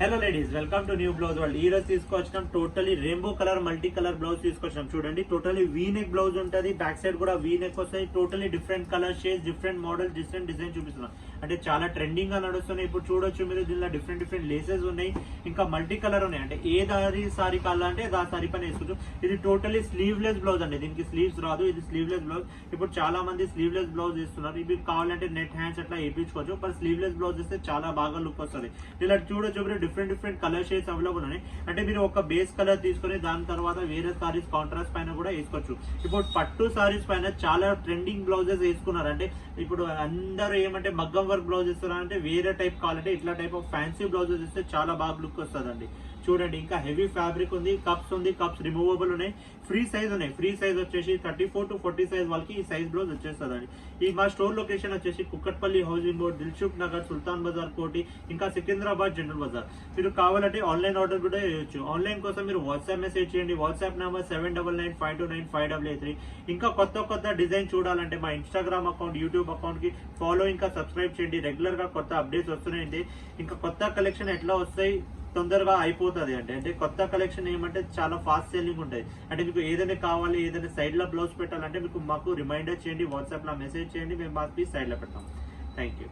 Hello ladies, welcome to new blouse world. ఈ రోజు తీసుకొచ్చినాం totally rainbow colour multi colour blouse తీసుకొచ్చినాం. చూడండి, టోటలీ వీ నెక్ బ్లౌజ్ ఉంటుంది. బ్యాక్ సైడ్ కూడా వీ నెక్ వస్తాయి. Totally different colour shades, different model, different design చూపిస్తున్నాం. అంటే చాలా ట్రెండింగ్ గా నడుస్తున్నాయి. ఇప్పుడు చూడొచ్చు మీరు, దీనిలో డిఫరెంట్ డిఫరెంట్ లేసెస్ ఉన్నాయి, ఇంకా మల్టీ కలర్ ఉన్నాయి. అంటే ఏ దారి సారీ కావాలంటే దా సారీ పైన వేసుకోవచ్చు. ఇది టోటలీ స్లీవ్లెస్ బ్లౌజ్ అండి, దీనికి స్లీవ్స్ రాదు. ఇది స్లీవ్లెస్ బ్లౌజ్. ఇప్పుడు చాలా మంది స్లీవ్లెస్ బ్లౌజ్ ఇస్తున్నారు. ఇవి కావాలంటే నెట్ హ్యాండ్స్ అట్లా వేయించుకోవచ్చు. బట్ స్లీవ్లెస్ బ్లౌజ్ ఇస్తే చాలా బాగా లుక్ వస్తుంది. ఇలా చూడొచ్చు మీరు, different different colour shades available ఉన్నాయి. అంటే మీరు ఒక బేస్ కలర్ తీసుకొని దాని తర్వాత వేరే సారీస్ కాంట్రాస్ట్ పైన కూడా వేసుకోవచ్చు. ఇప్పుడు పట్టు సారీస్ పైన చాలా ట్రెండింగ్ బ్లౌజెస్ వేసుకున్నారు. అంటే ఇప్పుడు అందరూ ఏమంటే మగ్గం వర్క్ బ్లౌజ్ ఇస్తున్నారంటే వేరే టైప్ కావాలంటే ఇట్లా టైప్ ఆఫ్ ఫ్యాన్సీ బ్లౌజెస్ ఇస్తే చాలా బాగా లుక్ వస్తుందండి. చూడండి, ఇంకా హెవీ ఫ్యాబ్రిక్ ఉంది, కప్స్ ఉంది, కప్స్ రిమూవబుల్ ఉన్నాయి, ఫ్రీ సైజ్ ఉన్నాయి. ఫ్రీ సైజ్ వచ్చేసి 34 to 40 సైజ్ వాళ్ళకి ఈ సైజ్ బ్లౌజ్ వచ్చేస్తుందండి. ఈ మా స్టోర్ లొకేషన్ వచ్చేసి కుక్కట్పల్లి హౌసింగ్ బోర్డ్, దిల్సుఖ్ నగర్, సుల్తాన్ బజార్, కోటి, ఇంకా సికింద్రాబాద్ జనరల్ బజార్. మీరు కావాలంటే ఆన్లైన్ ఆర్డర్ కూడా చేయొచ్చు. ఆన్లైన్ కోసం మీరు వాట్సాప్ మెసేజ్ చేయండి. WhatsApp number 7995295533. ఇంకా కొత్త కొత్త డిజైన్ చూడాలంటే మా ఇన్స్టాగ్రామ్ అకౌంట్, యూట్యూబ్ అకౌంట్ కి ఫాలో, ఇంకా సబ్స్క్రైబ్ చేయండి. రెగ్యులర్ గా కొత్త అప్డేట్స్ వస్తున్నాయండి. ఇంకా కొత్త కలెక్షన్ ఎట్లా వస్తాయి, తొందరగా అయిపోతుంది. అంటే కొత్త కలెక్షన్ ఏమంటే చాలా ఫాస్ట్ సెల్లింగ్ ఉంటుంది. అంటే మీకు ఏదైనా కావాలి, ఏదైనా సైడ్ లో బ్లౌజ్ పెట్టాలంటే మీకు మాకు రిమైండర్ చేయండి, వాట్సాప్ లో మెసేజ్ చేయండి, మేము మాకు సైడ్ లో పెడతాం. Thank you.